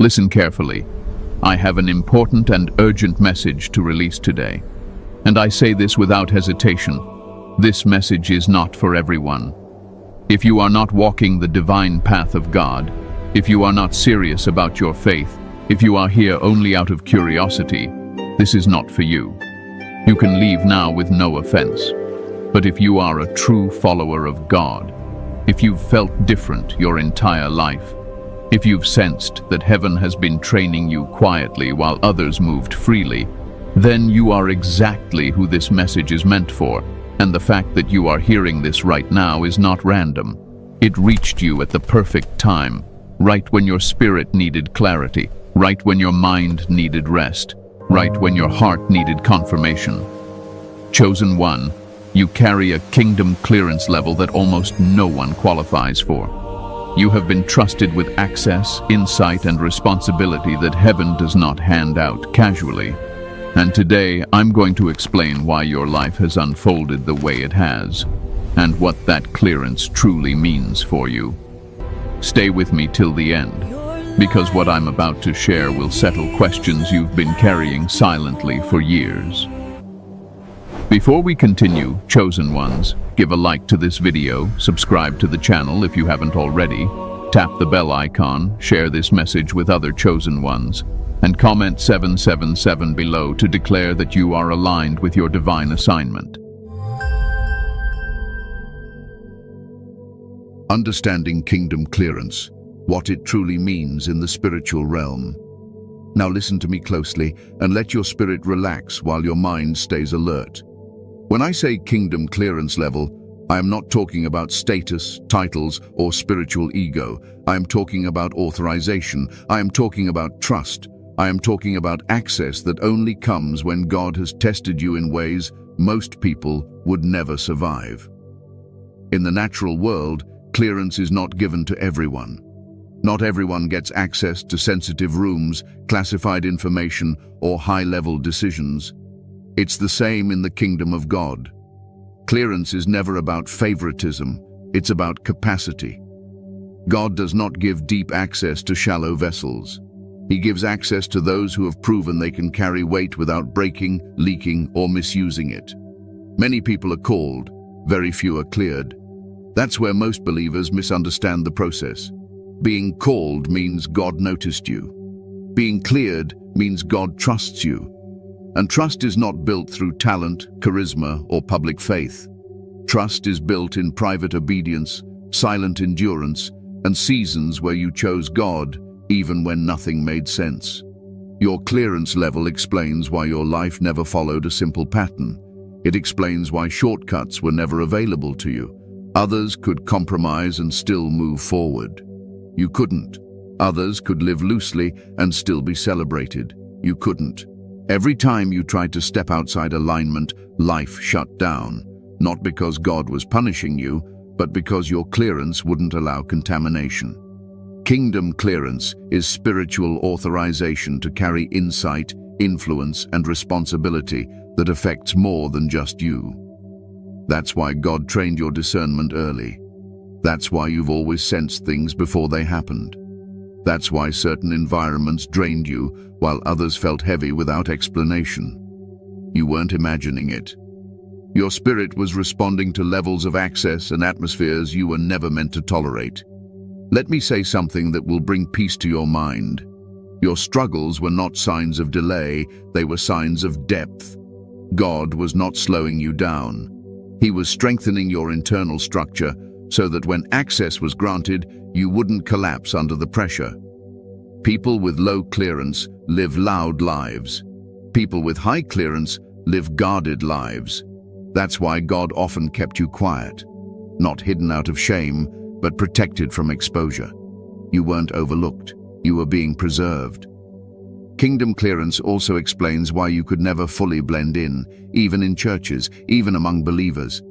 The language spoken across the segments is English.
Listen carefully. I have an important and urgent message to release today. And I say this without hesitation. This message is not for everyone. If you are not walking the divine path of God, if you are not serious about your faith, if you are here only out of curiosity, this is not for you. You can leave now with no offense. But if you are a true follower of God, if you've felt different your entire life, if you've sensed that heaven has been training you quietly while others moved freely, then you are exactly who this message is meant for, and the fact that you are hearing this right now is not random. It reached you at the perfect time, right when your spirit needed clarity, right when your mind needed rest, right when your heart needed confirmation. Chosen one, you carry a kingdom clearance level that almost no one qualifies for. You have been trusted with access, insight, and responsibility that heaven does not hand out casually. And today, I'm going to explain why your life has unfolded the way it has, and what that clearance truly means for you. Stay with me till the end, because what I'm about to share will settle questions you've been carrying silently for years. Before we continue, chosen ones, give a like to this video, subscribe to the channel if you haven't already, tap the bell icon, share this message with other chosen ones, and comment 777 below to declare that you are aligned with your divine assignment. Understanding kingdom clearance, what it truly means in the spiritual realm. Now listen to me closely and let your spirit relax while your mind stays alert. When I say kingdom clearance level, I am not talking about status, titles, or spiritual ego. I am talking about authorization. I am talking about trust. I am talking about access that only comes when God has tested you in ways most people would never survive. In the natural world, clearance is not given to everyone. Not everyone gets access to sensitive rooms, classified information, or high-level decisions. It's the same in the kingdom of God. Clearance is never about favoritism, it's about capacity. God does not give deep access to shallow vessels. He gives access to those who have proven they can carry weight without breaking, leaking, or misusing it. Many people are called, very few are cleared. That's where most believers misunderstand the process. Being called means God noticed you. Being cleared means God trusts you. And trust is not built through talent, charisma, or public faith. Trust is built in private obedience, silent endurance, and seasons where you chose God, even when nothing made sense. Your clearance level explains why your life never followed a simple pattern. It explains why shortcuts were never available to you. Others could compromise and still move forward. You couldn't. Others could live loosely and still be celebrated. You couldn't. Every time you tried to step outside alignment, life shut down, not because God was punishing you, but because your clearance wouldn't allow contamination. Kingdom clearance is spiritual authorization to carry insight, influence, and responsibility that affects more than just you. That's why God trained your discernment early. That's why you've always sensed things before they happened. That's why certain environments drained you while others felt heavy without explanation. You weren't imagining it. Your spirit was responding to levels of access and atmospheres you were never meant to tolerate. Let me say something that will bring peace to your mind. Your struggles were not signs of delay, they were signs of depth. God was not slowing you down. He was strengthening your internal structure so that when access was granted, you wouldn't collapse under the pressure. People with low clearance live loud lives. People with high clearance live guarded lives. That's why God often kept you quiet, not hidden out of shame, but protected from exposure. You weren't overlooked, you were being preserved. Kingdom clearance also explains why you could never fully blend in, even in churches, even among believers.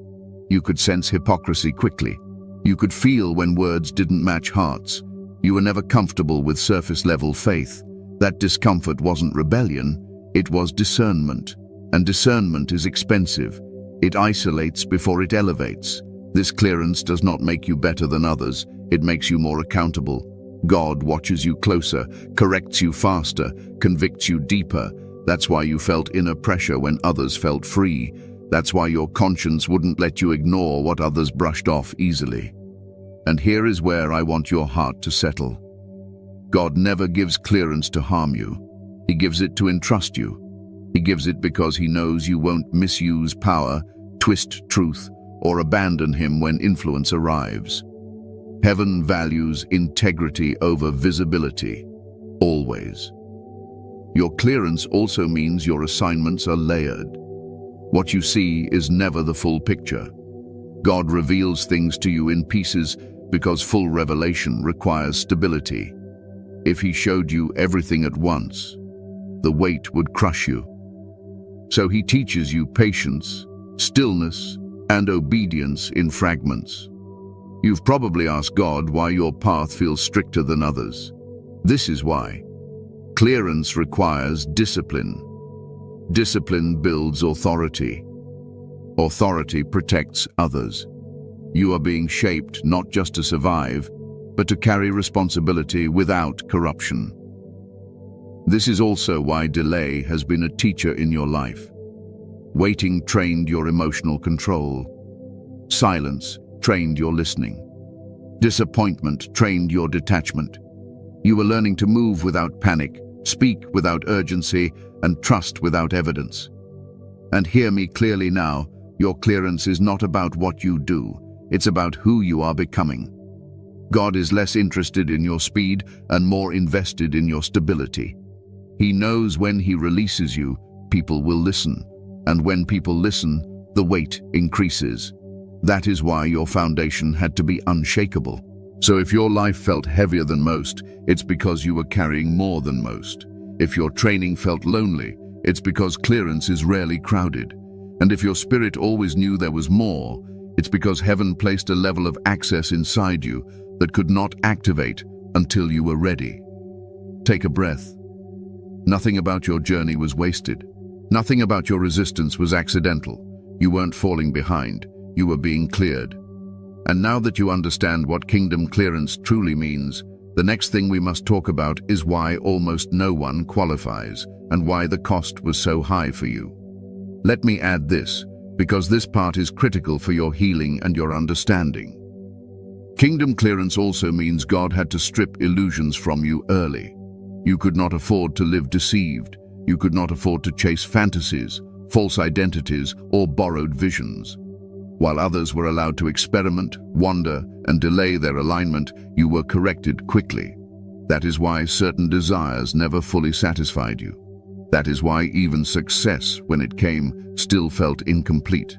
You could sense hypocrisy quickly. You could feel when words didn't match hearts. You were never comfortable with surface-level faith. That discomfort wasn't rebellion, it was discernment. And discernment is expensive. It isolates before it elevates. This clearance does not make you better than others, it makes you more accountable. God watches you closer, corrects you faster, convicts you deeper. That's why you felt inner pressure when others felt free. That's why your conscience wouldn't let you ignore what others brushed off easily. And here is where I want your heart to settle. God never gives clearance to harm you. He gives it to entrust you. He gives it because he knows you won't misuse power, twist truth, or abandon him when influence arrives. Heaven values integrity over visibility, always. Your clearance also means your assignments are layered. What you see is never the full picture. God reveals things to you in pieces because full revelation requires stability. If he showed you everything at once, the weight would crush you. So he teaches you patience, stillness, and obedience in fragments. You've probably asked God why your path feels stricter than others. This is why. Clearance requires discipline. Discipline builds authority. Authority protects others. You are being shaped not just to survive, but to carry responsibility without corruption. This is also why delay has been a teacher in your life. Waiting trained your emotional control. Silence trained your listening. Disappointment trained your detachment. You were learning to move without panic, speak without urgency, and trust without evidence. And hear me clearly now, your clearance is not about what you do, it's about who you are becoming. God is less interested in your speed and more invested in your stability. He knows when he releases you, people will listen. And when people listen, the weight increases. That is why your foundation had to be unshakable. So if your life felt heavier than most, it's because you were carrying more than most. If your training felt lonely, it's because clearance is rarely crowded. And if your spirit always knew there was more, it's because heaven placed a level of access inside you that could not activate until you were ready. Take a breath. Nothing about your journey was wasted. Nothing about your resistance was accidental. You weren't falling behind. You were being cleared. And now that you understand what kingdom clearance truly means, the next thing we must talk about is why almost no one qualifies and why the cost was so high for you. Let me add this, because this part is critical for your healing and your understanding. Kingdom clearance also means God had to strip illusions from you early. You could not afford to live deceived. You could not afford to chase fantasies, false identities, or borrowed visions. While others were allowed to experiment, wander, and delay their alignment, you were corrected quickly. That is why certain desires never fully satisfied you. That is why even success, when it came, still felt incomplete.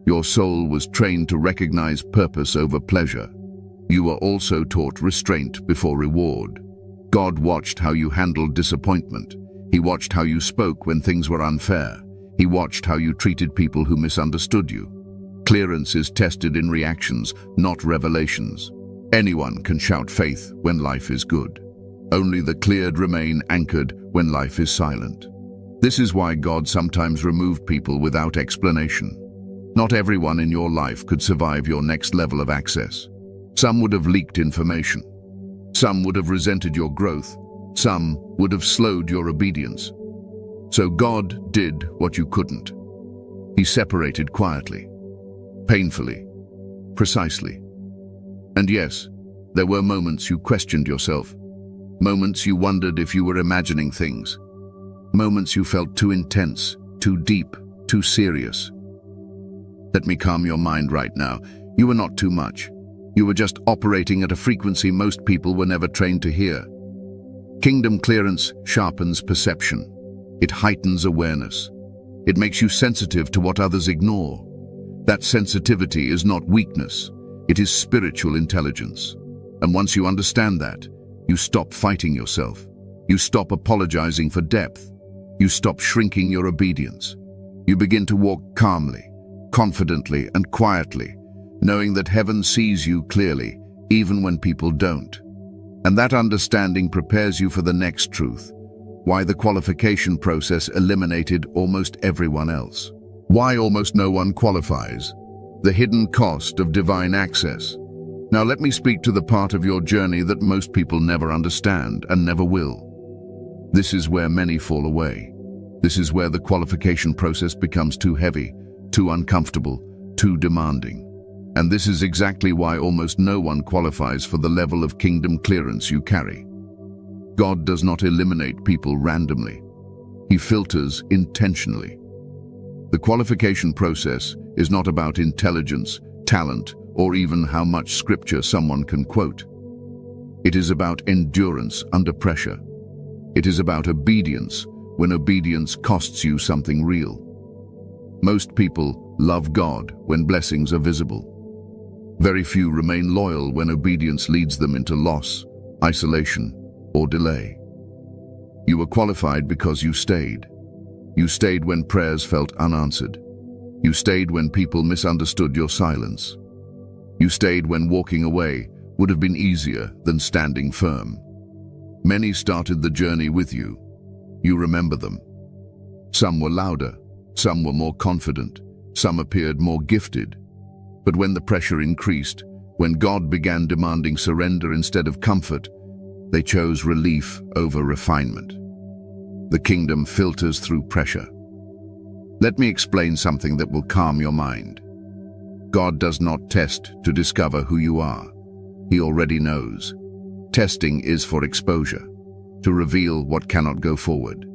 Your soul was trained to recognize purpose over pleasure. You were also taught restraint before reward. God watched how you handled disappointment. He watched how you spoke when things were unfair. He watched how you treated people who misunderstood you. Clearance is tested in reactions, not revelations. Anyone can shout faith when life is good. Only the cleared remain anchored when life is silent. This is why God sometimes removed people without explanation. Not everyone in your life could survive your next level of access. Some would have leaked information. Some would have resented your growth. Some would have slowed your obedience. So God did what you couldn't. He separated quietly, painfully, precisely. And yes, there were moments you questioned yourself. Moments you wondered if you were imagining things. Moments you felt too intense, too deep, too serious. Let me calm your mind right now. You were not too much. You were just operating at a frequency most people were never trained to hear. Kingdom clearance sharpens perception. It heightens awareness. It makes you sensitive to what others ignore. That sensitivity is not weakness. It is spiritual intelligence. And once you understand that, you stop fighting yourself. You stop apologizing for depth. You stop shrinking your obedience. You begin to walk calmly, confidently, and quietly, knowing that heaven sees you clearly, even when people don't. And that understanding prepares you for the next truth, why the qualification process eliminated almost everyone else. Why almost no one qualifies. The hidden cost of divine access. Now let me speak to the part of your journey that most people never understand and never will. This is where many fall away. This is where the qualification process becomes too heavy, too uncomfortable, too demanding. And this is exactly why almost no one qualifies for the level of kingdom clearance you carry. God does not eliminate people randomly. He filters intentionally. The qualification process is not about intelligence, talent, or even how much scripture someone can quote. It is about endurance under pressure. It is about obedience when obedience costs you something real. Most people love God when blessings are visible. Very few remain loyal when obedience leads them into loss, isolation, or delay. You were qualified because you stayed. You stayed when prayers felt unanswered. You stayed when people misunderstood your silence. You stayed when walking away would have been easier than standing firm. Many started the journey with you. You remember them. Some were louder, some were more confident, some appeared more gifted. But when the pressure increased, when God began demanding surrender instead of comfort, they chose relief over refinement. The kingdom filters through pressure. Let me explain something that will calm your mind. God does not test to discover who you are. He already knows. Testing is for exposure, to reveal what cannot go forward.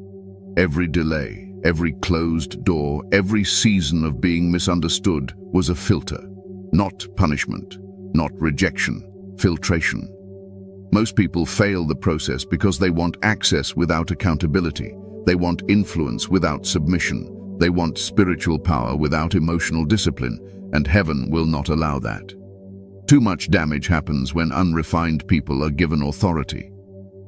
Every delay, every closed door, every season of being misunderstood was a filter. Not punishment, not rejection, filtration. Most people fail the process because they want access without accountability. They want influence without submission. They want spiritual power without emotional discipline, and heaven will not allow that. Too much damage happens when unrefined people are given authority.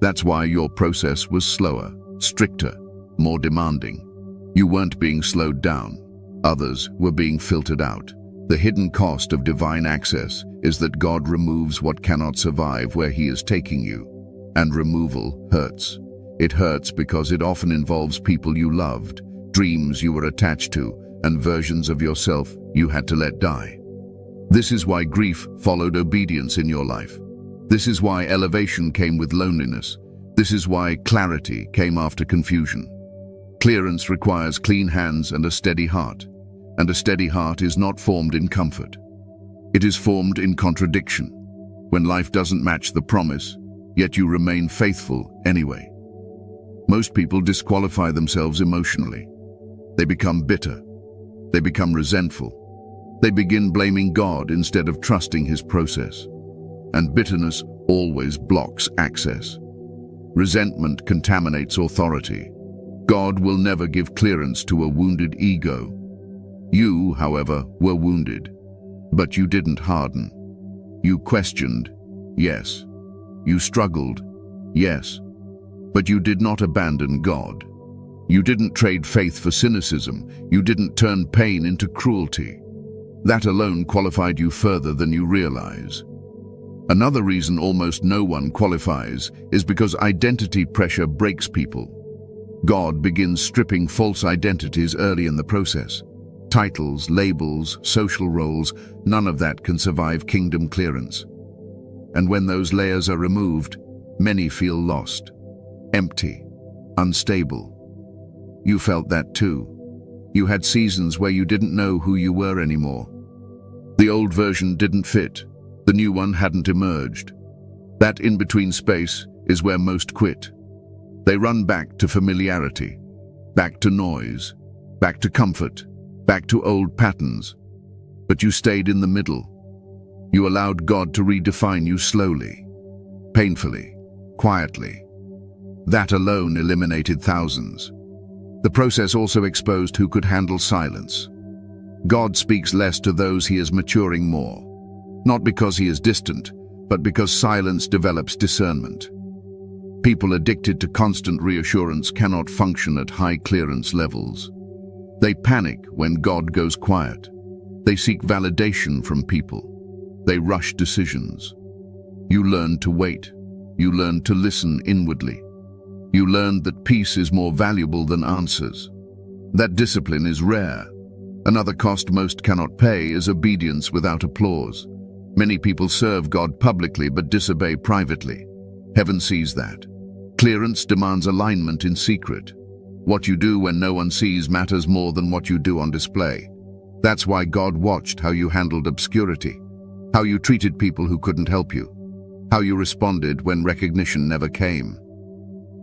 That's why your process was slower, stricter, more demanding. You weren't being slowed down. Others were being filtered out. The hidden cost of divine access is that God removes what cannot survive where He is taking you. And removal hurts. It hurts because it often involves people you loved, dreams you were attached to, and versions of yourself you had to let die. This is why grief followed obedience in your life. This is why elevation came with loneliness. This is why clarity came after confusion. Clearance requires clean hands and a steady heart. And a steady heart is not formed in comfort. It is formed in contradiction, when life doesn't match the promise, yet you remain faithful anyway. Most people disqualify themselves emotionally. They become bitter. They become resentful. They begin blaming God instead of trusting His process. And bitterness always blocks access. Resentment contaminates authority. God will never give clearance to a wounded ego. You, however, were wounded, but you didn't harden. You questioned, yes. You struggled, yes. But you did not abandon God. You didn't trade faith for cynicism. You didn't turn pain into cruelty. That alone qualified you further than you realize. Another reason almost no one qualifies is because identity pressure breaks people. God begins stripping false identities early in the process. Titles, labels, social roles, none of that can survive kingdom clearance. And when those layers are removed, many feel lost, empty, unstable. You felt that too. You had seasons where you didn't know who you were anymore. The old version didn't fit. The new one hadn't emerged. That in-between space is where most quit. They run back to familiarity, back to noise, back to comfort, back to old patterns. But you stayed in the middle. You allowed God to redefine you slowly, painfully, quietly. That alone eliminated thousands. The process also exposed who could handle silence. God speaks less to those He is maturing more. Not because He is distant, but because silence develops discernment. People addicted to constant reassurance cannot function at high clearance levels. They panic when God goes quiet. They seek validation from people. They rush decisions. You learned to wait. You learned to listen inwardly. You learned that peace is more valuable than answers. That discipline is rare. Another cost most cannot pay is obedience without applause. Many people serve God publicly but disobey privately. Heaven sees that. Clearance demands alignment in secret. What you do when no one sees matters more than what you do on display. That's why God watched how you handled obscurity, how you treated people who couldn't help you, how you responded when recognition never came.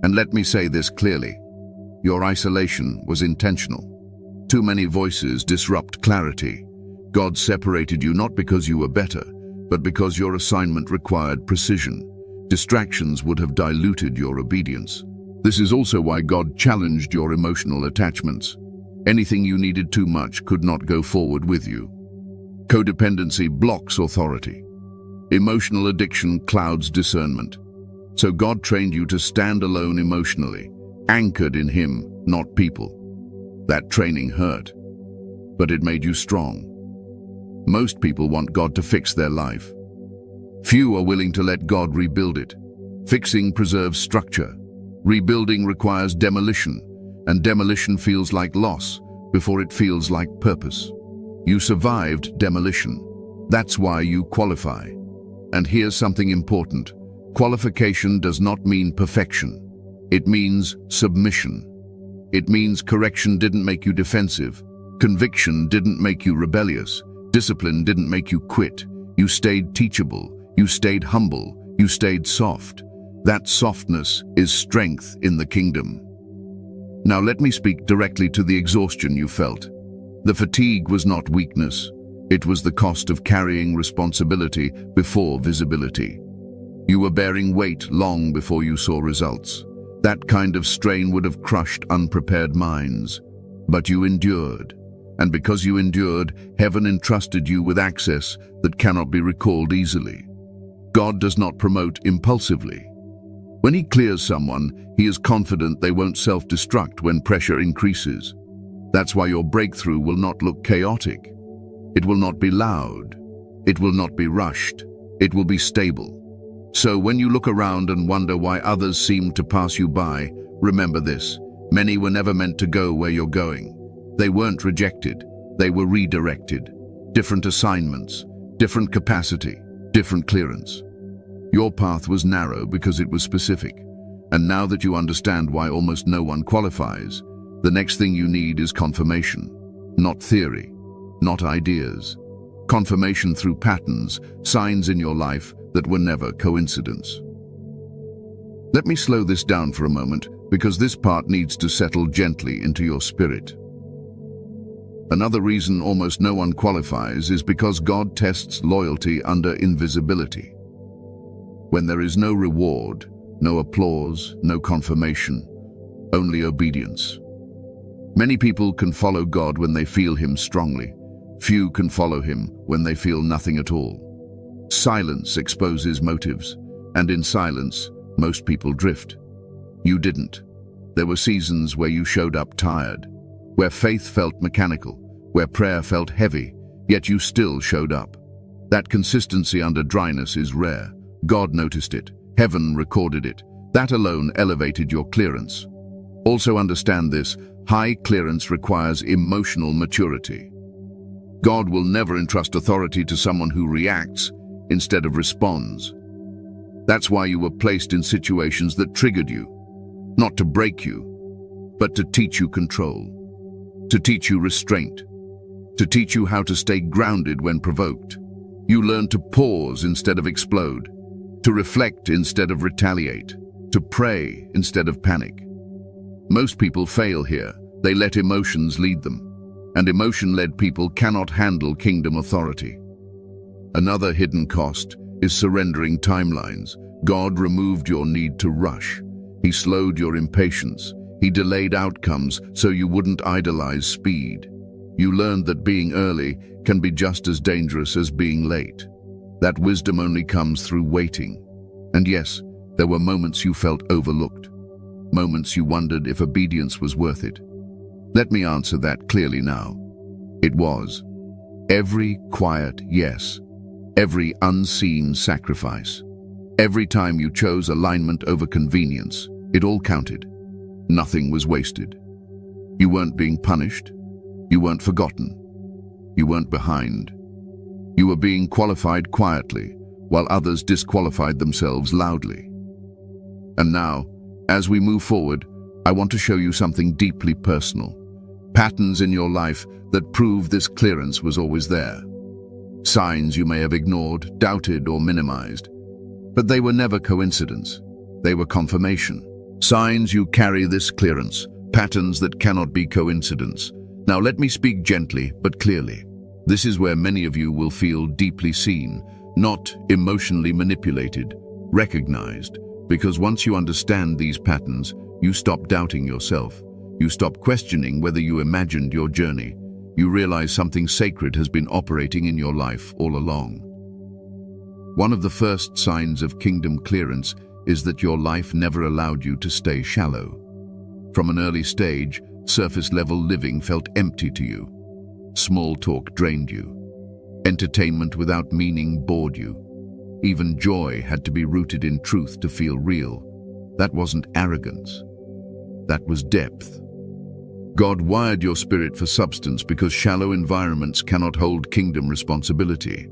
And let me say this clearly, your isolation was intentional. Too many voices disrupt clarity. God separated you not because you were better, but because your assignment required precision. Distractions would have diluted your obedience. This is also why God challenged your emotional attachments. Anything you needed too much could not go forward with you. Codependency blocks authority. Emotional addiction clouds discernment. So God trained you to stand alone emotionally, anchored in Him, not people. That training hurt, but it made you strong. Most people want God to fix their life. Few are willing to let God rebuild it. Fixing preserves structure. Rebuilding requires demolition, and demolition feels like loss before it feels like purpose. You survived demolition. That's why you qualify. And here's something important. Qualification does not mean perfection. It means submission. It means correction didn't make you defensive. Conviction didn't make you rebellious. Discipline didn't make you quit. You stayed teachable. You stayed humble. You stayed soft. That softness is strength in the kingdom. Now let me speak directly to the exhaustion you felt. The fatigue was not weakness. It was the cost of carrying responsibility before visibility. You were bearing weight long before you saw results. That kind of strain would have crushed unprepared minds. But you endured. And because you endured, heaven entrusted you with access that cannot be recalled easily. God does not promote impulsively. When He clears someone, He is confident they won't self-destruct when pressure increases. That's why your breakthrough will not look chaotic. It will not be loud. It will not be rushed. It will be stable. So when you look around and wonder why others seem to pass you by, remember this. Many were never meant to go where you're going. They weren't rejected. They were redirected. Different assignments, different capacity, different clearance. Your path was narrow because it was specific. And now that you understand why almost no one qualifies, the next thing you need is confirmation. Not theory, not ideas. Confirmation through patterns, signs in your life that were never coincidence. Let me slow this down for a moment, because this part needs to settle gently into your spirit. Another reason almost no one qualifies is because God tests loyalty under invisibility. When there is no reward, no applause, no confirmation, only obedience. Many people can follow God when they feel Him strongly. Few can follow Him when they feel nothing at all. Silence exposes motives, and in silence, most people drift. You didn't. There were seasons where you showed up tired, where faith felt mechanical, where prayer felt heavy, yet you still showed up. That consistency under dryness is rare. God noticed it. Heaven recorded it. That alone elevated your clearance. Also understand this, high clearance requires emotional maturity. God will never entrust authority to someone who reacts instead of responds. That's why you were placed in situations that triggered you, not to break you, but to teach you control, to teach you restraint, to teach you how to stay grounded when provoked. You learned to pause instead of explode, to reflect instead of retaliate, to pray instead of panic. Most people fail here. They let emotions lead them, and emotion-led people cannot handle kingdom authority. Another hidden cost is surrendering timelines. God removed your need to rush. He slowed your impatience. He delayed outcomes so you wouldn't idolize speed. You learned that being early can be just as dangerous as being late. That wisdom only comes through waiting. And yes, there were moments you felt overlooked. Moments you wondered if obedience was worth it. Let me answer that clearly now. It was. Every quiet yes. Every unseen sacrifice. Every time you chose alignment over convenience, it all counted. Nothing was wasted. You weren't being punished. You weren't forgotten. You weren't behind. You were being qualified quietly, while others disqualified themselves loudly. And now, as we move forward, I want to show you something deeply personal. Patterns in your life that prove this clearance was always there. Signs you may have ignored, doubted, or minimized. But they were never coincidence. They were confirmation. Signs you carry this clearance, patterns that cannot be coincidence. Now let me speak gently but clearly. This is where many of you will feel deeply seen, not emotionally manipulated, recognized, because once you understand these patterns, you stop doubting yourself. You stop questioning whether you imagined your journey. You realize something sacred has been operating in your life all along. One of the first signs of kingdom clearance is that your life never allowed you to stay shallow. From an early stage, surface-level living felt empty to you. Small talk drained you. Entertainment without meaning bored you. Even joy had to be rooted in truth to feel real. That wasn't arrogance. That was depth. God wired your spirit for substance because shallow environments cannot hold kingdom responsibility.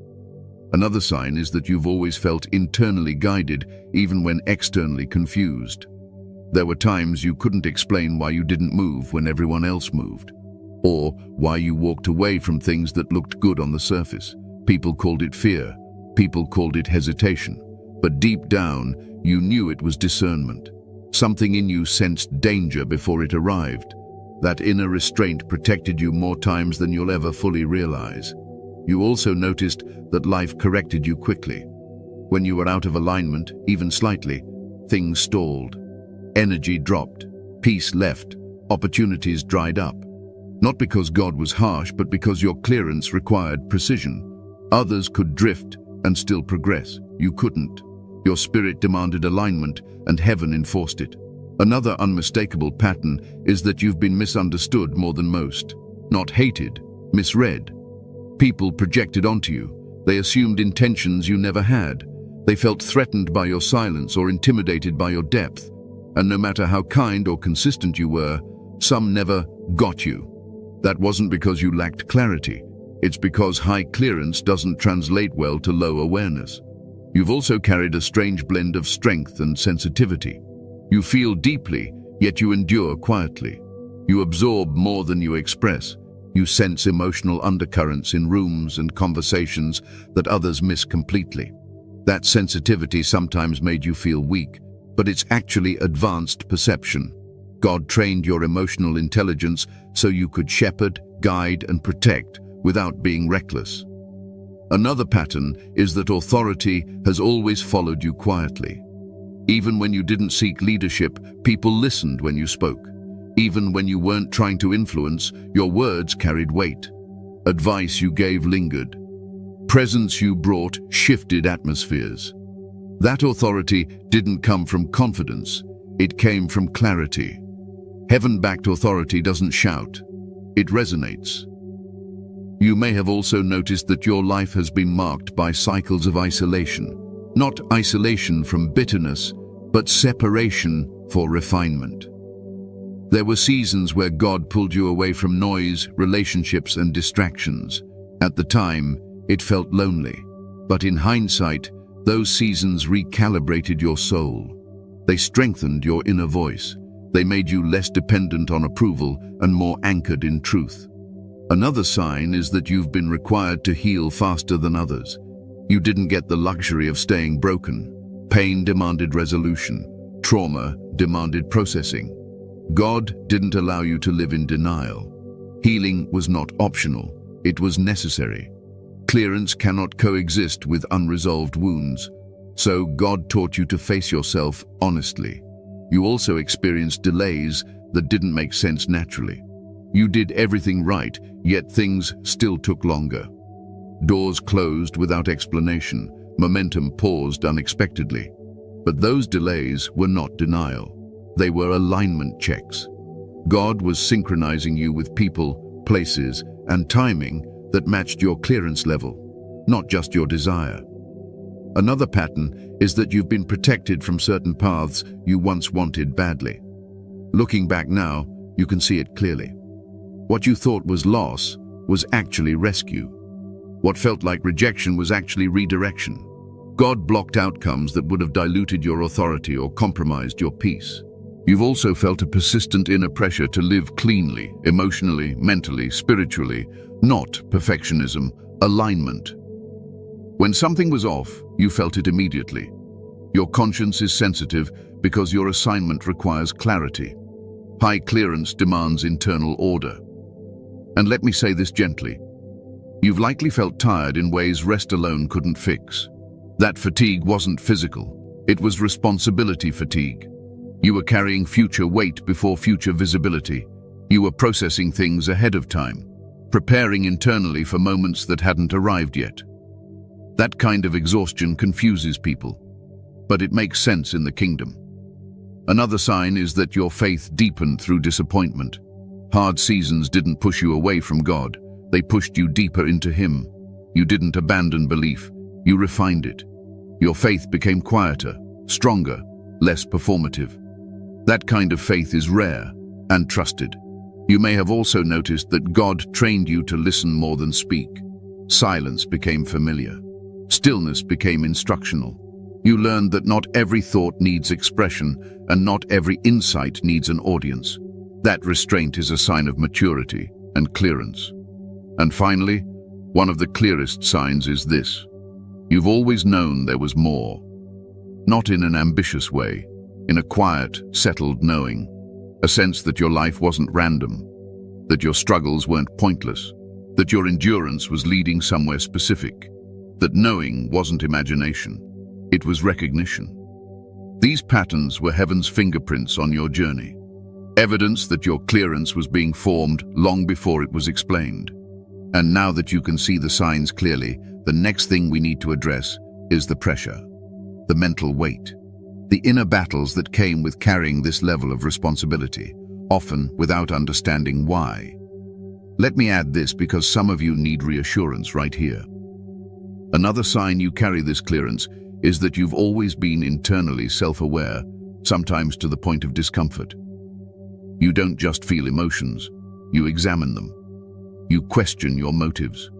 Another sign is that you've always felt internally guided, even when externally confused. There were times you couldn't explain why you didn't move when everyone else moved, or why you walked away from things that looked good on the surface. People called it fear. People called it hesitation. But deep down, you knew it was discernment. Something in you sensed danger before it arrived. That inner restraint protected you more times than you'll ever fully realize. You also noticed that life corrected you quickly. When you were out of alignment, even slightly, things stalled. Energy dropped. Peace left. Opportunities dried up. Not because God was harsh, but because your clearance required precision. Others could drift and still progress. You couldn't. Your spirit demanded alignment, and heaven enforced it. Another unmistakable pattern is that you've been misunderstood more than most. Not hated, misread. People projected onto you. They assumed intentions you never had. They felt threatened by your silence or intimidated by your depth. And no matter how kind or consistent you were, some never got you. That wasn't because you lacked clarity. It's because high clearance doesn't translate well to low awareness. You've also carried a strange blend of strength and sensitivity. You feel deeply, yet you endure quietly. You absorb more than you express. You sense emotional undercurrents in rooms and conversations that others miss completely. That sensitivity sometimes made you feel weak, but it's actually advanced perception. God trained your emotional intelligence so you could shepherd, guide, and protect without being reckless. Another pattern is that authority has always followed you quietly. Even when you didn't seek leadership, people listened when you spoke. Even when you weren't trying to influence, your words carried weight. Advice you gave lingered. Presence you brought shifted atmospheres. That authority didn't come from confidence. It came from clarity. Heaven-backed authority doesn't shout. It resonates. You may have also noticed that your life has been marked by cycles of isolation. Not isolation from bitterness, but separation for refinement. There were seasons where God pulled you away from noise, relationships, and distractions. At the time, it felt lonely. But in hindsight, those seasons recalibrated your soul. They strengthened your inner voice. They made you less dependent on approval and more anchored in truth. Another sign is that you've been required to heal faster than others. You didn't get the luxury of staying broken. Pain demanded resolution. Trauma demanded processing. God didn't allow you to live in denial. Healing was not optional. It was necessary. Clearance cannot coexist with unresolved wounds. So God taught you to face yourself honestly. You also experienced delays that didn't make sense naturally. You did everything right, yet things still took longer. Doors closed without explanation. Momentum paused unexpectedly. But those delays were not denial. They were alignment checks. God was synchronizing you with people, places, and timing that matched your clearance level, not just your desire. Another pattern is that you've been protected from certain paths you once wanted badly. Looking back now, you can see it clearly. What you thought was loss was actually rescue. What felt like rejection was actually redirection. God blocked outcomes that would have diluted your authority or compromised your peace. You've also felt a persistent inner pressure to live cleanly, emotionally, mentally, spiritually, not perfectionism, alignment. When something was off, you felt it immediately. Your conscience is sensitive because your assignment requires clarity. High clearance demands internal order. And let me say this gently. You've likely felt tired in ways rest alone couldn't fix. That fatigue wasn't physical. It was responsibility fatigue. You were carrying future weight before future visibility. You were processing things ahead of time, preparing internally for moments that hadn't arrived yet. That kind of exhaustion confuses people, but it makes sense in the kingdom. Another sign is that your faith deepened through disappointment. Hard seasons didn't push you away from God. They pushed you deeper into Him. You didn't abandon belief. You refined it. Your faith became quieter, stronger, less performative. That kind of faith is rare and trusted. You may have also noticed that God trained you to listen more than speak. Silence became familiar. Stillness became instructional. You learned that not every thought needs expression and not every insight needs an audience. That restraint is a sign of maturity and clearance. And finally, one of the clearest signs is this. You've always known there was more. Not in an ambitious way, in a quiet, settled knowing. A sense that your life wasn't random, that your struggles weren't pointless, that your endurance was leading somewhere specific, that knowing wasn't imagination, it was recognition. These patterns were heaven's fingerprints on your journey, evidence that your clearance was being formed long before it was explained. And now that you can see the signs clearly, the next thing we need to address is the pressure, the mental weight, the inner battles that came with carrying this level of responsibility, often without understanding why. Let me add this because some of you need reassurance right here. Another sign you carry this clearance is that you've always been internally self-aware, sometimes to the point of discomfort. You don't just feel emotions, you examine them. You question your motives.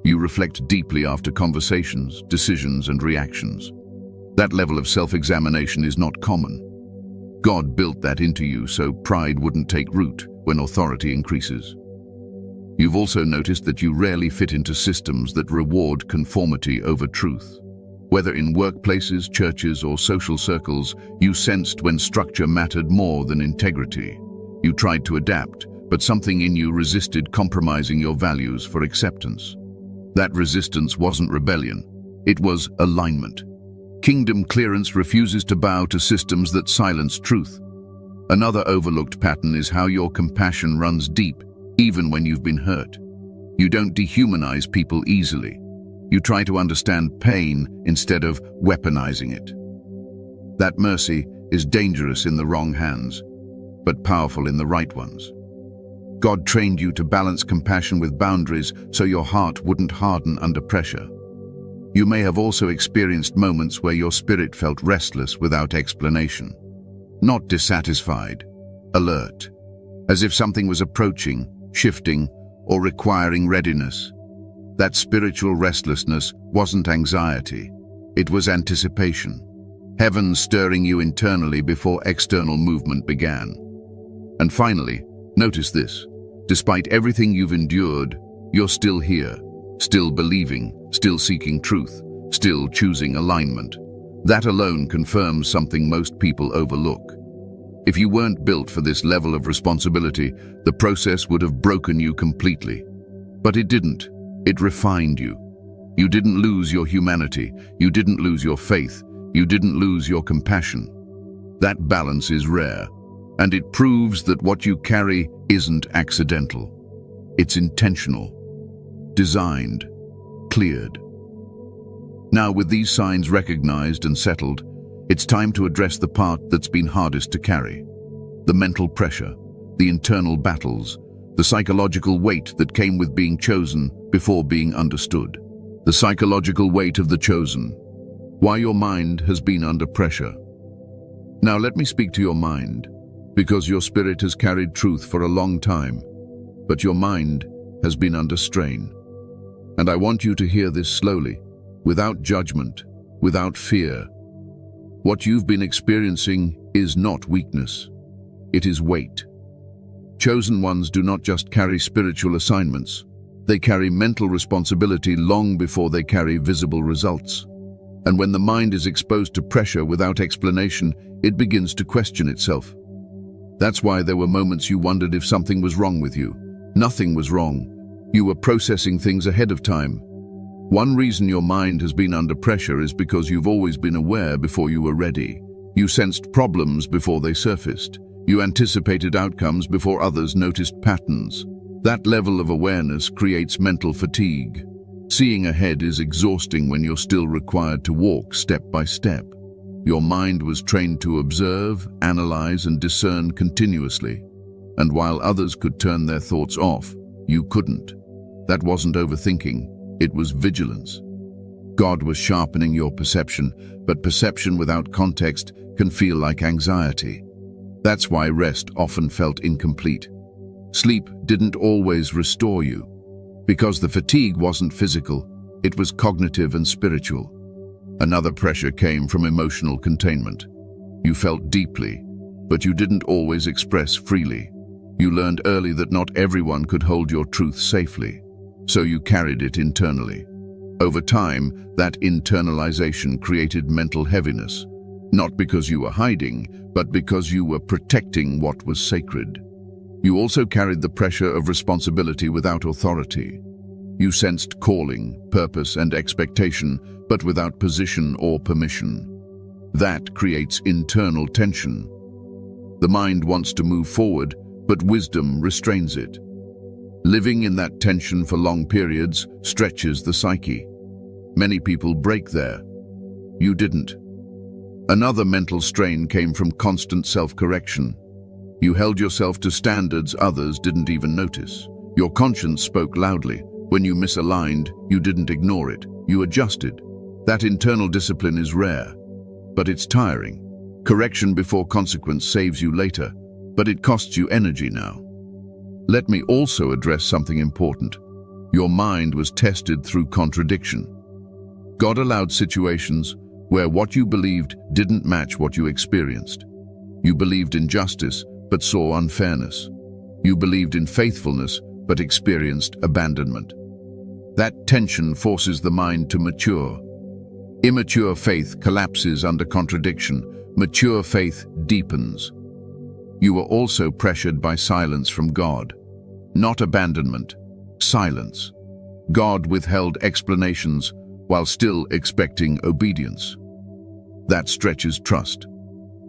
You reflect deeply after conversations, decisions, and reactions. That level of self-examination is not common. God built that into you so pride wouldn't take root when authority increases. You've also noticed that you rarely fit into systems that reward conformity over truth. Whether in workplaces, churches, or social circles, you sensed when structure mattered more than integrity. You tried to adapt, but something in you resisted compromising your values for acceptance. That resistance wasn't rebellion, it was alignment. Kingdom clearance refuses to bow to systems that silence truth. Another overlooked pattern is how your compassion runs deep, even when you've been hurt. You don't dehumanize people easily. You try to understand pain instead of weaponizing it. That mercy is dangerous in the wrong hands, but powerful in the right ones. God trained you to balance compassion with boundaries so your heart wouldn't harden under pressure. You may have also experienced moments where your spirit felt restless without explanation. Not dissatisfied, alert, as if something was approaching, shifting, or requiring readiness. That spiritual restlessness wasn't anxiety, it was anticipation. Heaven stirring you internally before external movement began. And finally, notice this. Despite everything you've endured, you're still here, still believing, still seeking truth, still choosing alignment. That alone confirms something most people overlook. If you weren't built for this level of responsibility, the process would have broken you completely. But it didn't. It refined you. You didn't lose your humanity. You didn't lose your faith. You didn't lose your compassion. That balance is rare, and it proves that what you carry isn't accidental. It's intentional, designed, cleared. Now, with these signs recognized and settled, it's time to address the part that's been hardest to carry. The mental pressure, the internal battles, the psychological weight that came with being chosen before being understood. The psychological weight of the chosen. Why your mind has been under pressure. Now let me speak to your mind, because your spirit has carried truth for a long time, but your mind has been under strain. And I want you to hear this slowly, without judgment, without fear. What you've been experiencing is not weakness. It is weight. Chosen ones do not just carry spiritual assignments. They carry mental responsibility long before they carry visible results. And when the mind is exposed to pressure without explanation, it begins to question itself. That's why there were moments you wondered if something was wrong with you. Nothing was wrong. You were processing things ahead of time. One reason your mind has been under pressure is because you've always been aware before you were ready. You sensed problems before they surfaced. You anticipated outcomes before others noticed patterns. That level of awareness creates mental fatigue. Seeing ahead is exhausting when you're still required to walk step by step. Your mind was trained to observe, analyze, and discern continuously. And while others could turn their thoughts off, you couldn't. That wasn't overthinking. It was vigilance. God was sharpening your perception, but perception without context can feel like anxiety. That's why rest often felt incomplete. Sleep didn't always restore you. Because the fatigue wasn't physical, it was cognitive and spiritual. Another pressure came from emotional containment. You felt deeply, but you didn't always express freely. You learned early that not everyone could hold your truth safely. So you carried it internally. Over time, that internalization created mental heaviness, not because you were hiding, but because you were protecting what was sacred. You also carried the pressure of responsibility without authority. You sensed calling, purpose, and expectation, but without position or permission. That creates internal tension. The mind wants to move forward, but wisdom restrains it. Living in that tension for long periods stretches the psyche. Many people break there. You didn't. Another mental strain came from constant self-correction. You held yourself to standards others didn't even notice. Your conscience spoke loudly. When you misaligned, you didn't ignore it. You adjusted. That internal discipline is rare, but it's tiring. Correction before consequence saves you later, but it costs you energy now. Let me also address something important. Your mind was tested through contradiction. God allowed situations where what you believed didn't match what you experienced. You believed in justice, but saw unfairness. You believed in faithfulness, but experienced abandonment. That tension forces the mind to mature. Immature faith collapses under contradiction. Mature faith deepens. You were also pressured by silence from God. Not abandonment, silence. God withheld explanations while still expecting obedience. That stretches trust.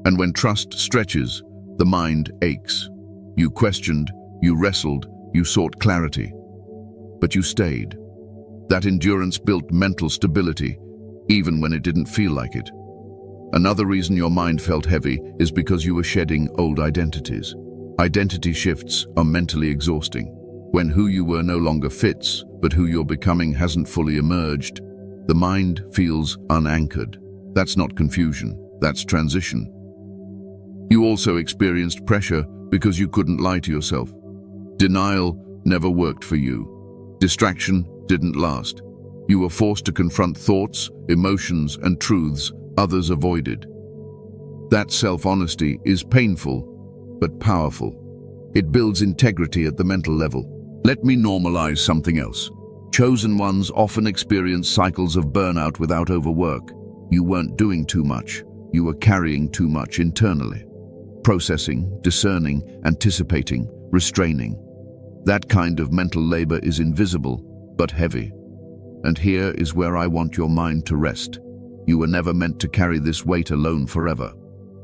And when trust stretches, the mind aches. You questioned, you wrestled, you sought clarity. But you stayed. That endurance built mental stability, even when it didn't feel like it. Another reason your mind felt heavy is because you were shedding old identities. Identity shifts are mentally exhausting. When who you were no longer fits, but who you're becoming hasn't fully emerged, the mind feels unanchored. That's not confusion, that's transition. You also experienced pressure because you couldn't lie to yourself. Denial never worked for you. Distraction didn't last. You were forced to confront thoughts, emotions, and truths others avoided. That self-honesty is painful, but powerful. It builds integrity at the mental level. Let me normalize something else. Chosen ones often experience cycles of burnout without overwork. You weren't doing too much. You were carrying too much internally. Processing, discerning, anticipating, restraining. That kind of mental labor is invisible, but heavy. And here is where I want your mind to rest. You were never meant to carry this weight alone forever.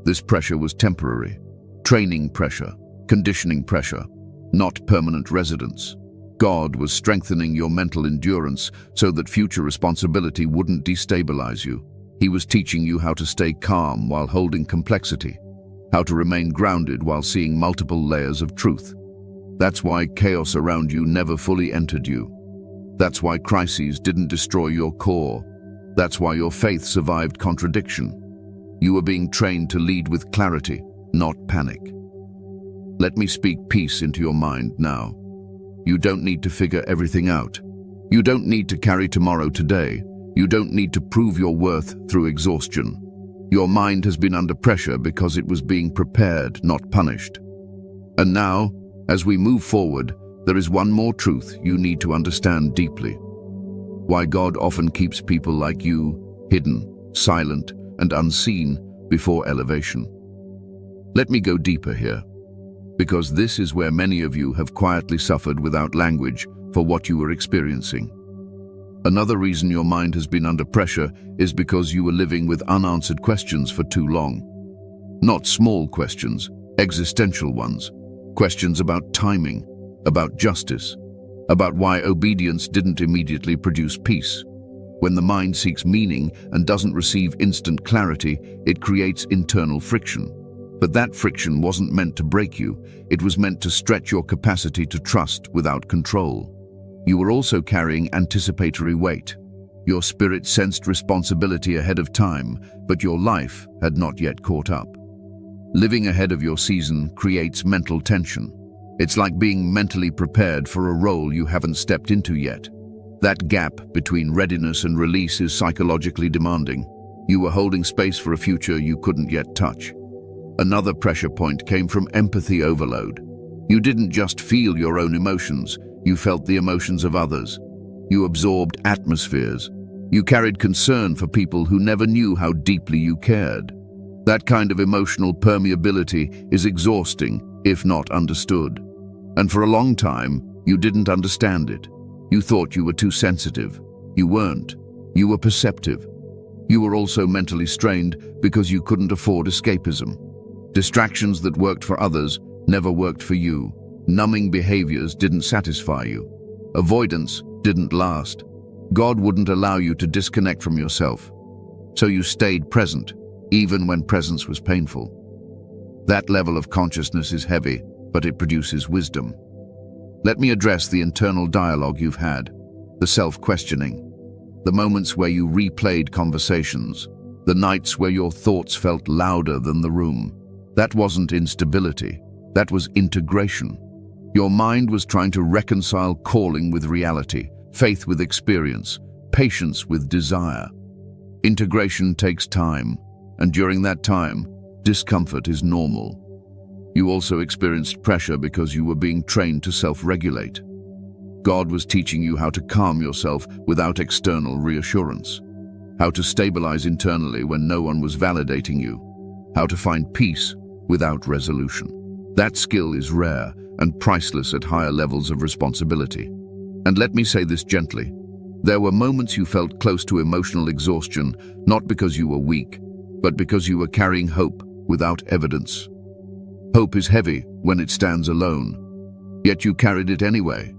This pressure was temporary. Training pressure, conditioning pressure, not permanent residence. God was strengthening your mental endurance so that future responsibility wouldn't destabilize you. He was teaching you how to stay calm while holding complexity, how to remain grounded while seeing multiple layers of truth. That's why chaos around you never fully entered you. That's why crises didn't destroy your core. That's why your faith survived contradiction. You were being trained to lead with clarity, not panic. Let me speak peace into your mind now. You don't need to figure everything out. You don't need to carry tomorrow today. You don't need to prove your worth through exhaustion. Your mind has been under pressure because it was being prepared, not punished. And now, as we move forward, there is one more truth you need to understand deeply. Why God often keeps people like you hidden, silent, and unseen before elevation. Let me go deeper here, because this is where many of you have quietly suffered without language for what you were experiencing. Another reason your mind has been under pressure is because you were living with unanswered questions for too long. Not small questions, existential ones. Questions about timing, about justice, about why obedience didn't immediately produce peace. When the mind seeks meaning and doesn't receive instant clarity, it creates internal friction. But that friction wasn't meant to break you, it was meant to stretch your capacity to trust without control. You were also carrying anticipatory weight. Your spirit sensed responsibility ahead of time, but your life had not yet caught up. Living ahead of your season creates mental tension. It's like being mentally prepared for a role you haven't stepped into yet. That gap between readiness and release is psychologically demanding. You were holding space for a future you couldn't yet touch. Another pressure point came from empathy overload. You didn't just feel your own emotions, you felt the emotions of others. You absorbed atmospheres. You carried concern for people who never knew how deeply you cared. That kind of emotional permeability is exhausting, if not understood. And for a long time, you didn't understand it. You thought you were too sensitive. You weren't. You were perceptive. You were also mentally strained because you couldn't afford escapism. Distractions that worked for others never worked for you. Numbing behaviors didn't satisfy you. Avoidance didn't last. God wouldn't allow you to disconnect from yourself. So you stayed present, even when presence was painful. That level of consciousness is heavy, but it produces wisdom. Let me address the internal dialogue you've had, the self-questioning, the moments where you replayed conversations, the nights where your thoughts felt louder than the room. That wasn't instability, that was integration. Your mind was trying to reconcile calling with reality, faith with experience, patience with desire. Integration takes time, and during that time, discomfort is normal. You also experienced pressure because you were being trained to self-regulate. God was teaching you how to calm yourself without external reassurance, how to stabilize internally when no one was validating you, how to find peace without resolution. That skill is rare and priceless at higher levels of responsibility. And let me say this gently. There were moments you felt close to emotional exhaustion, not because you were weak, but because you were carrying hope without evidence. Hope is heavy when it stands alone, yet you carried it anyway,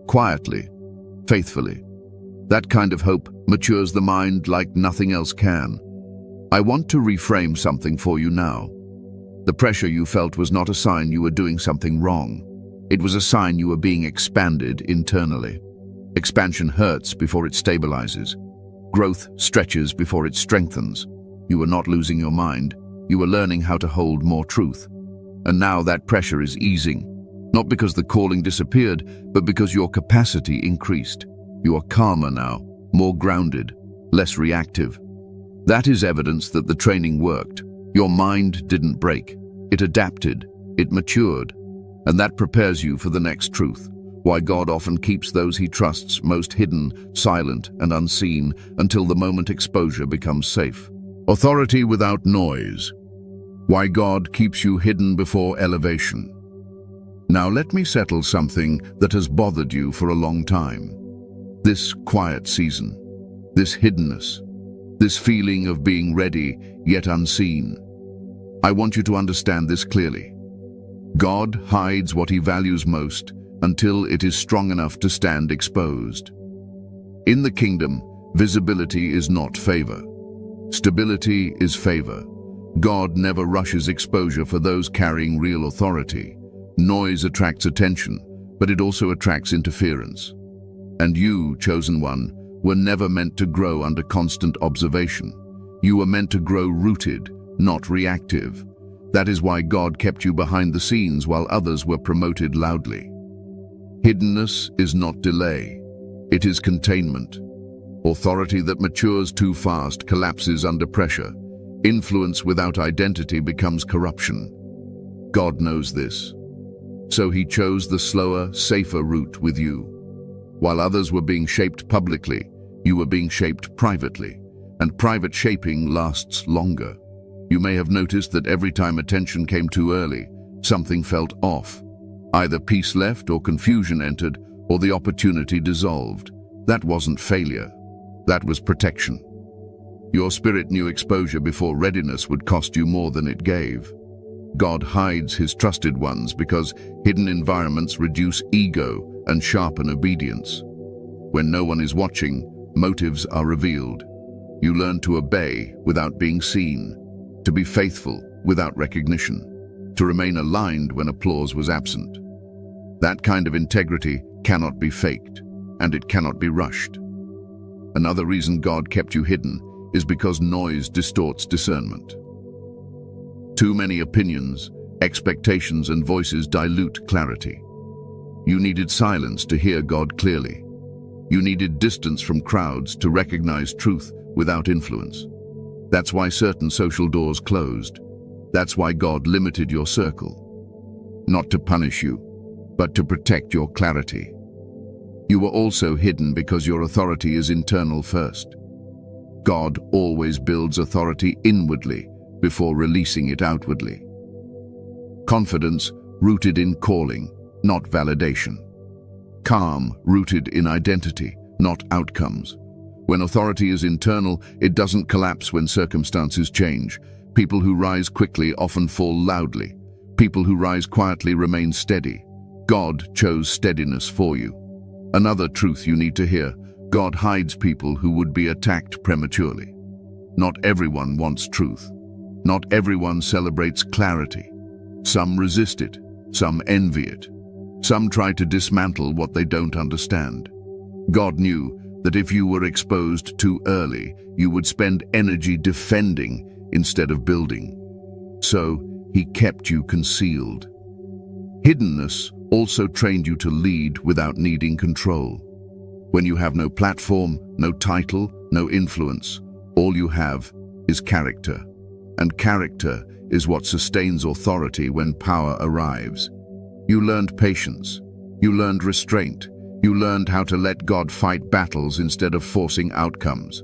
quietly, faithfully. That kind of hope matures the mind like nothing else can. I want to reframe something for you now. The pressure you felt was not a sign you were doing something wrong. It was a sign you were being expanded internally. Expansion hurts before it stabilizes. Growth stretches before it strengthens. You were not losing your mind. You were learning how to hold more truth. And now that pressure is easing. Not because the calling disappeared, but because your capacity increased. You are calmer now, more grounded, less reactive. That is evidence that the training worked. Your mind didn't break. It adapted. It matured. And that prepares you for the next truth. Why God often keeps those he trusts most hidden, silent, and unseen until the moment exposure becomes safe. Authority without noise. Why God keeps you hidden before elevation. Now let me settle something that has bothered you for a long time. This quiet season, this hiddenness, this feeling of being ready yet unseen. I want you to understand this clearly. God hides what he values most until it is strong enough to stand exposed. In the kingdom, visibility is not favor. Stability is favor. God never rushes exposure for those carrying real authority. Noise attracts attention, but it also attracts interference. And you, chosen one, were never meant to grow under constant observation. You were meant to grow rooted, not reactive. That is why God kept you behind the scenes while others were promoted loudly. Hiddenness is not delay. It is containment. Authority that matures too fast collapses under pressure. Influence without identity becomes corruption. God knows this. So he chose the slower, safer route with you. While others were being shaped publicly, you were being shaped privately, and private shaping lasts longer. You may have noticed that every time attention came too early, something felt off. Either peace left or confusion entered, or the opportunity dissolved. That wasn't failure. That was protection. Your spirit knew exposure before readiness would cost you more than it gave. God hides his trusted ones because hidden environments reduce ego and sharpen obedience. When no one is watching, motives are revealed. You learn to obey without being seen, to be faithful without recognition, to remain aligned when applause was absent. That kind of integrity cannot be faked, and it cannot be rushed. Another reason God kept you hidden is because noise distorts discernment. Too many opinions, expectations, and voices dilute clarity. You needed silence to hear God clearly. You needed distance from crowds to recognize truth without influence. That's why certain social doors closed. That's why God limited your circle. Not to punish you, but to protect your clarity. You were also hidden because your authority is internal first. God always builds authority inwardly before releasing it outwardly. Confidence rooted in calling, not validation. Calm rooted in identity, not outcomes. When authority is internal, it doesn't collapse when circumstances change. People who rise quickly often fall loudly. People who rise quietly remain steady. God chose steadiness for you. Another truth you need to hear: God hides people who would be attacked prematurely. Not everyone wants truth. Not everyone celebrates clarity. Some resist it. Some envy it. Some try to dismantle what they don't understand. God knew that if you were exposed too early, you would spend energy defending instead of building. So he kept you concealed. Hiddenness also trained you to lead without needing control. When you have no platform, no title, no influence, all you have is character. And character is what sustains authority when power arrives. You learned patience. You learned restraint. You learned how to let God fight battles instead of forcing outcomes.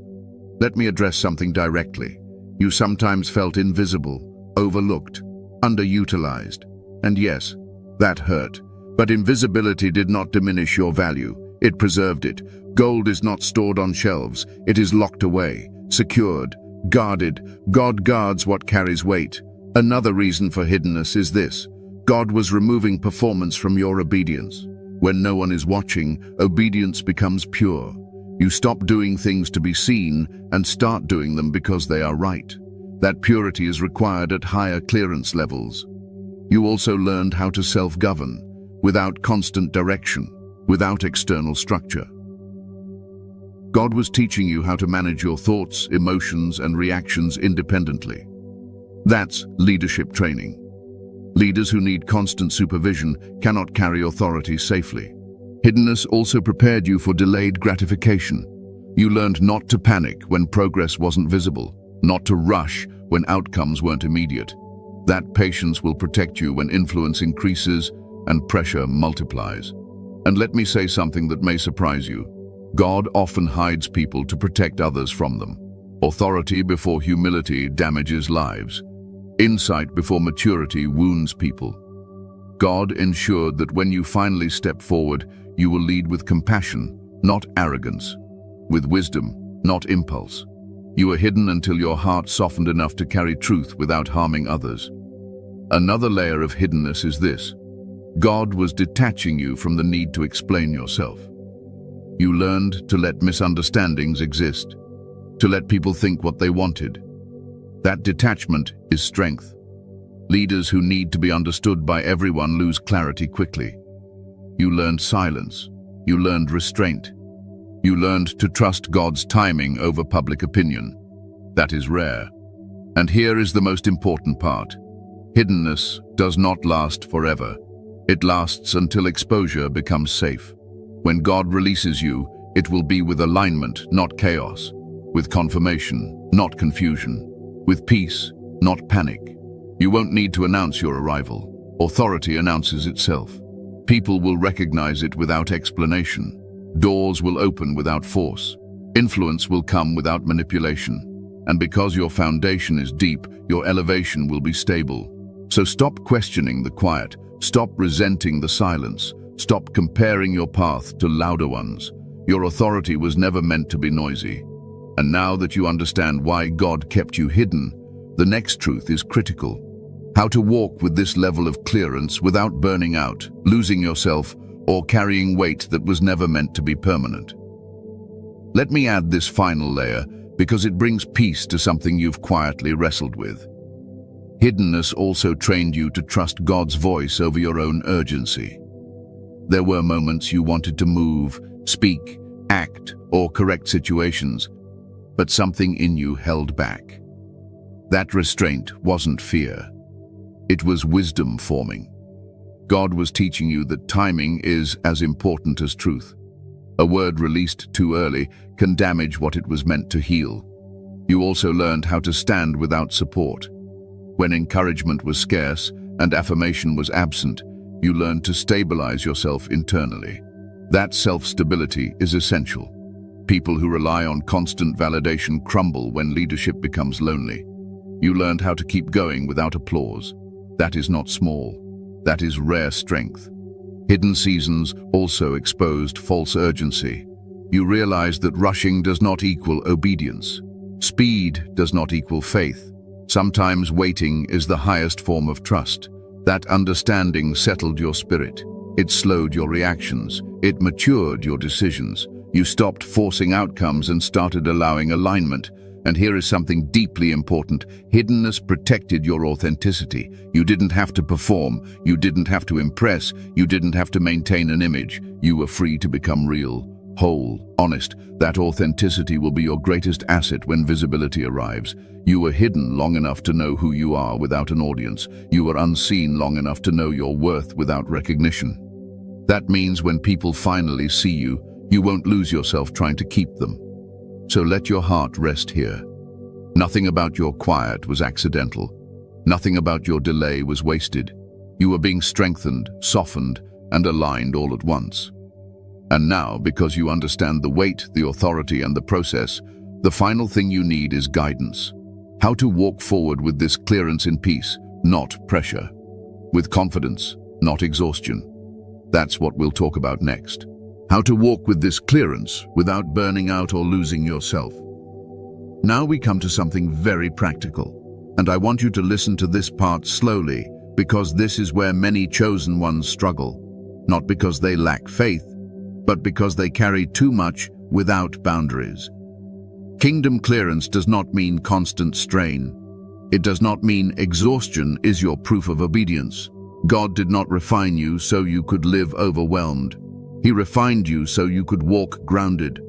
Let me address something directly. You sometimes felt invisible, overlooked, underutilized. And yes, that hurt. But invisibility did not diminish your value. It preserved it. Gold is not stored on shelves. It is locked away, secured, guarded. God guards what carries weight. Another reason for hiddenness is this: God was removing performance from your obedience. When no one is watching, obedience becomes pure. You stop doing things to be seen and start doing them because they are right. That purity is required at higher clearance levels. You also learned how to self-govern, without constant direction, without external structure. God was teaching you how to manage your thoughts, emotions, and reactions independently. That's leadership training. Leaders who need constant supervision cannot carry authority safely. Hiddenness also prepared you for delayed gratification. You learned not to panic when progress wasn't visible, not to rush when outcomes weren't immediate. That patience will protect you when influence increases and pressure multiplies. And let me say something that may surprise you. God often hides people to protect others from them. Authority before humility damages lives. Insight before maturity wounds people. God ensured that when you finally step forward, you will lead with compassion, not arrogance, with wisdom, not impulse. You were hidden until your heart softened enough to carry truth without harming others. Another layer of hiddenness is this: God was detaching you from the need to explain yourself. You learned to let misunderstandings exist, to let people think what they wanted. That detachment is strength. Leaders who need to be understood by everyone lose clarity quickly. You learned silence. You learned restraint. You learned to trust God's timing over public opinion. That is rare. And here is the most important part. Hiddenness does not last forever. It lasts until exposure becomes safe. When God releases you, It will be with alignment, not chaos. With confirmation, not confusion. With peace, not panic. You won't need to announce your arrival. Authority announces itself. People will recognize it without explanation. Doors will open without force. Influence will come without manipulation. And because your foundation is deep, your elevation will be stable. So stop questioning the quiet. Stop resenting the silence. Stop comparing your path to louder ones. Your authority was never meant to be noisy. And now that you understand why God kept you hidden, the next truth is critical. How to walk with this level of clearance without burning out, losing yourself, or carrying weight that was never meant to be permanent. Let me add this final layer because it brings peace to something you've quietly wrestled with. Hiddenness also trained you to trust God's voice over your own urgency. There were moments you wanted to move, speak, act, or correct situations, but something in you held back. That restraint wasn't fear. It was wisdom forming. God was teaching you that timing is as important as truth. A word released too early can damage what it was meant to heal. You also learned how to stand without support. When encouragement was scarce and affirmation was absent, you learned to stabilize yourself internally. That self-stability is essential. People who rely on constant validation crumble when leadership becomes lonely. You learned how to keep going without applause. That is not small. That is rare strength. Hidden seasons also exposed false urgency. You realized that rushing does not equal obedience. Speed does not equal faith. Sometimes waiting is the highest form of trust. That understanding settled your spirit. It slowed your reactions. It matured your decisions. You stopped forcing outcomes and started allowing alignment. And here is something deeply important. Hiddenness protected your authenticity. You didn't have to perform. You didn't have to impress. You didn't have to maintain an image. You were free to become real, whole, honest. That authenticity will be your greatest asset when visibility arrives. You were hidden long enough to know who you are without an audience. You were unseen long enough to know your worth without recognition. That means when people finally see you, you won't lose yourself trying to keep them. So let your heart rest here. Nothing about your quiet was accidental. Nothing about your delay was wasted. You were being strengthened, softened, and aligned all at once. And now, because you understand the weight, the authority, and the process, the final thing you need is guidance. How to walk forward with this clearance in peace, not pressure. With confidence, not exhaustion. That's what we'll talk about next. How to walk with this clearance without burning out or losing yourself. Now we come to something very practical, and I want you to listen to this part slowly because this is where many chosen ones struggle, not because they lack faith, but because they carry too much without boundaries. Kingdom clearance does not mean constant strain. It does not mean exhaustion is your proof of obedience. God did not refine you so you could live overwhelmed. He refined you so you could walk grounded.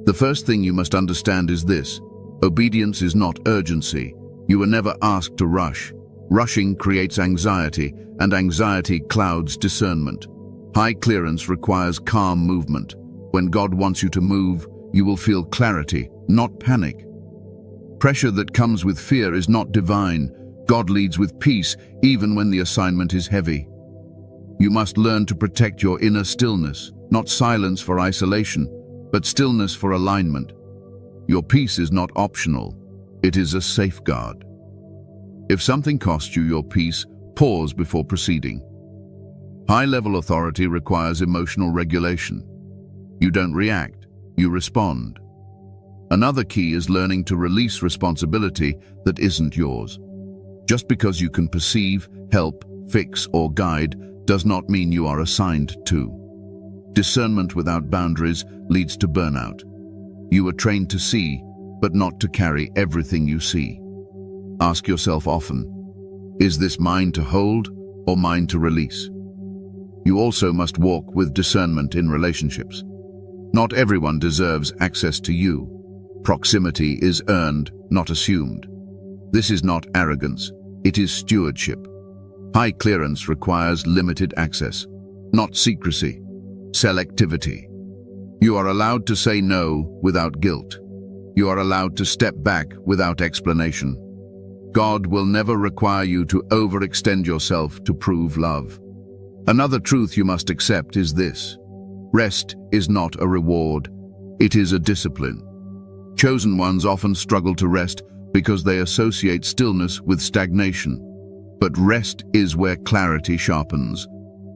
The first thing you must understand is this: obedience is not urgency. You were never asked to rush. Rushing creates anxiety, and anxiety clouds discernment. High clearance requires calm movement. When God wants you to move, you will feel clarity, not panic. Pressure that comes with fear is not divine. God leads with peace, even when the assignment is heavy. You must learn to protect your inner stillness, not silence for isolation, but stillness for alignment. Your peace is not optional. It is a safeguard. If something costs you your peace, pause before proceeding. High-level authority requires emotional regulation. You don't react, you respond. Another key is learning to release responsibility that isn't yours. Just because you can perceive, help, fix, or guide does not mean you are assigned to. Discernment without boundaries leads to burnout. You are trained to see, but not to carry everything you see. Ask yourself often, is this mine to hold or mine to release? You also must walk with discernment in relationships. Not everyone deserves access to you. Proximity is earned, not assumed. This is not arrogance, it is stewardship. High clearance requires limited access, not secrecy, selectivity. You are allowed to say no without guilt. You are allowed to step back without explanation. God will never require you to overextend yourself to prove love. Another truth you must accept is this: rest is not a reward, it is a discipline. Chosen ones often struggle to rest because they associate stillness with stagnation. But rest is where clarity sharpens.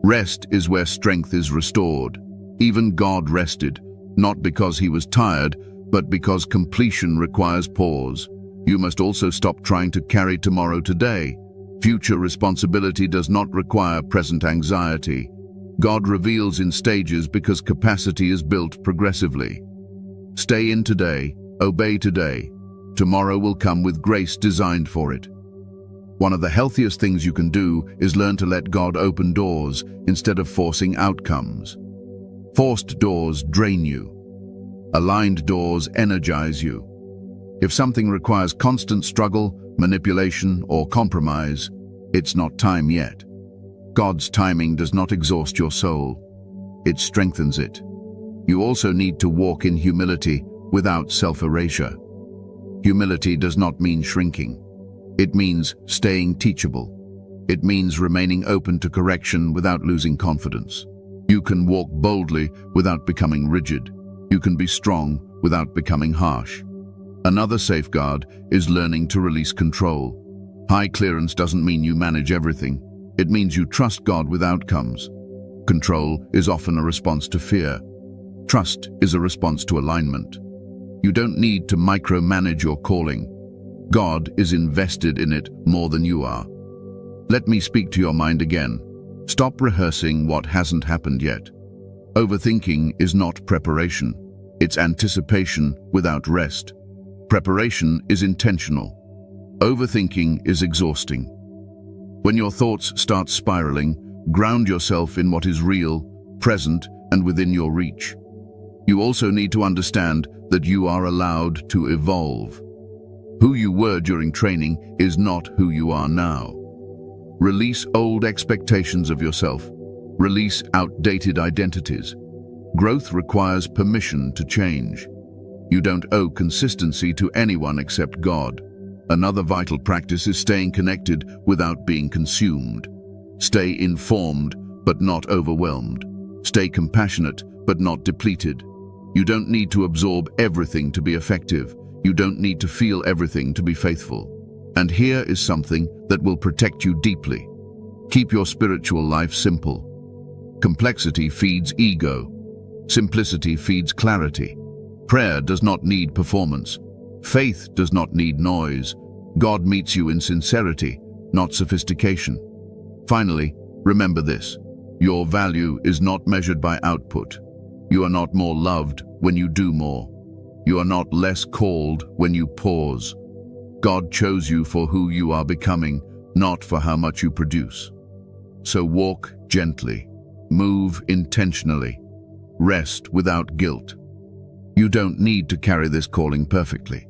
Rest is where strength is restored. Even God rested, not because he was tired, but because completion requires pause. You must also stop trying to carry tomorrow today. Future responsibility does not require present anxiety. God reveals in stages because capacity is built progressively. Stay in today, obey today. Tomorrow will come with grace designed for it. One of the healthiest things you can do is learn to let God open doors instead of forcing outcomes. Forced doors drain you. Aligned doors energize you. If something requires constant struggle, manipulation, or compromise, it's not time yet. God's timing does not exhaust your soul. It strengthens it. You also need to walk in humility without self-erasure. Humility does not mean shrinking. It means staying teachable. It means remaining open to correction without losing confidence. You can walk boldly without becoming rigid. You can be strong without becoming harsh. Another safeguard is learning to release control. High clearance doesn't mean you manage everything. It means you trust God with outcomes. Control is often a response to fear. Trust is a response to alignment. You don't need to micromanage your calling. God is invested in it more than you are. Let me speak to your mind again. Stop rehearsing what hasn't happened yet. Overthinking is not preparation. It's anticipation without rest. Preparation is intentional. Overthinking is exhausting. When your thoughts start spiraling, ground yourself in what is real, present, and within your reach. You also need to understand that you are allowed to evolve. Who you were during training is not who you are now. Release old expectations of yourself. Release outdated identities. Growth requires permission to change. You don't owe consistency to anyone except God. Another vital practice is staying connected without being consumed. Stay informed, but not overwhelmed. Stay compassionate, but not depleted. You don't need to absorb everything to be effective. You don't need to feel everything to be faithful. And here is something that will protect you deeply. Keep your spiritual life simple. Complexity feeds ego. Simplicity feeds clarity. Prayer does not need performance. Faith does not need noise. God meets you in sincerity, not sophistication. Finally, remember this: your value is not measured by output. You are not more loved when you do more. You are not less called when you pause. God chose you for who you are becoming, not for how much you produce. So walk gently, move intentionally, rest without guilt. You don't need to carry this calling perfectly.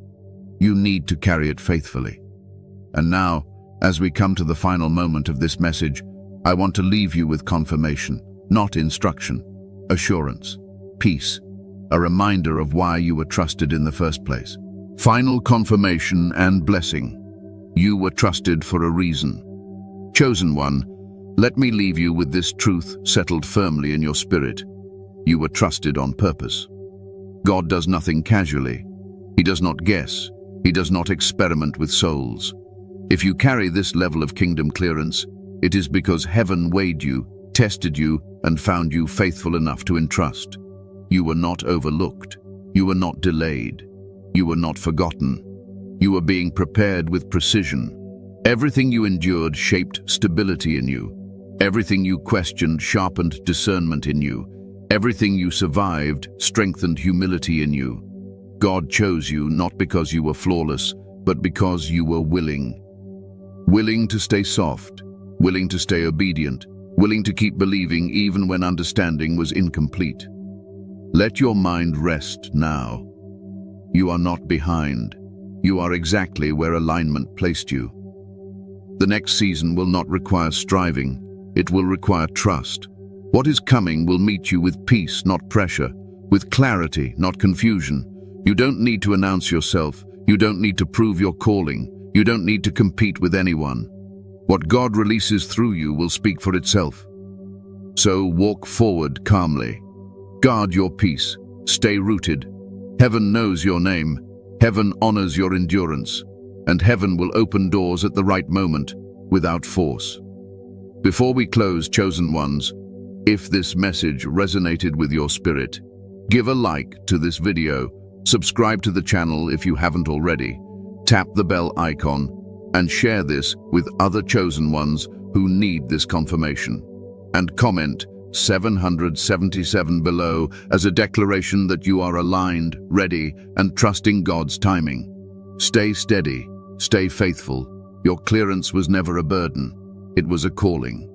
You need to carry it faithfully. And now, as we come to the final moment of this message, I want to leave you with confirmation, not instruction, assurance, peace, a reminder of why you were trusted in the first place. Final confirmation and blessing. You were trusted for a reason. Chosen one, let me leave you with this truth settled firmly in your spirit. You were trusted on purpose. God does nothing casually. He does not guess. He does not experiment with souls. If you carry this level of kingdom clearance, it is because heaven weighed you, tested you, and found you faithful enough to entrust. You were not overlooked. You were not delayed. You were not forgotten. You were being prepared with precision. Everything you endured shaped stability in you. Everything you questioned sharpened discernment in you. Everything you survived strengthened humility in you. God chose you not because you were flawless, but because you were willing. Willing to stay soft, willing to stay obedient, willing to keep believing even when understanding was incomplete. Let your mind rest now. You are not behind. You are exactly where alignment placed you. The next season will not require striving. It will require trust. What is coming will meet you with peace, not pressure. with clarity, not confusion. You don't need to announce yourself. You don't need to prove your calling. You don't need to compete with anyone. What God releases through you will speak for itself. So walk forward calmly. Guard your peace. Stay rooted. Heaven knows your name. Heaven honors your endurance. And heaven will open doors at the right moment, without force. Before we close, chosen ones, if this message resonated with your spirit, give a like to this video, subscribe to the channel if you haven't already, tap the bell icon, and share this with other chosen ones who need this confirmation. And comment 777 below as a declaration that you are aligned, ready, and trusting God's timing. Stay steady, stay faithful. Your clearance was never a burden, it was a calling.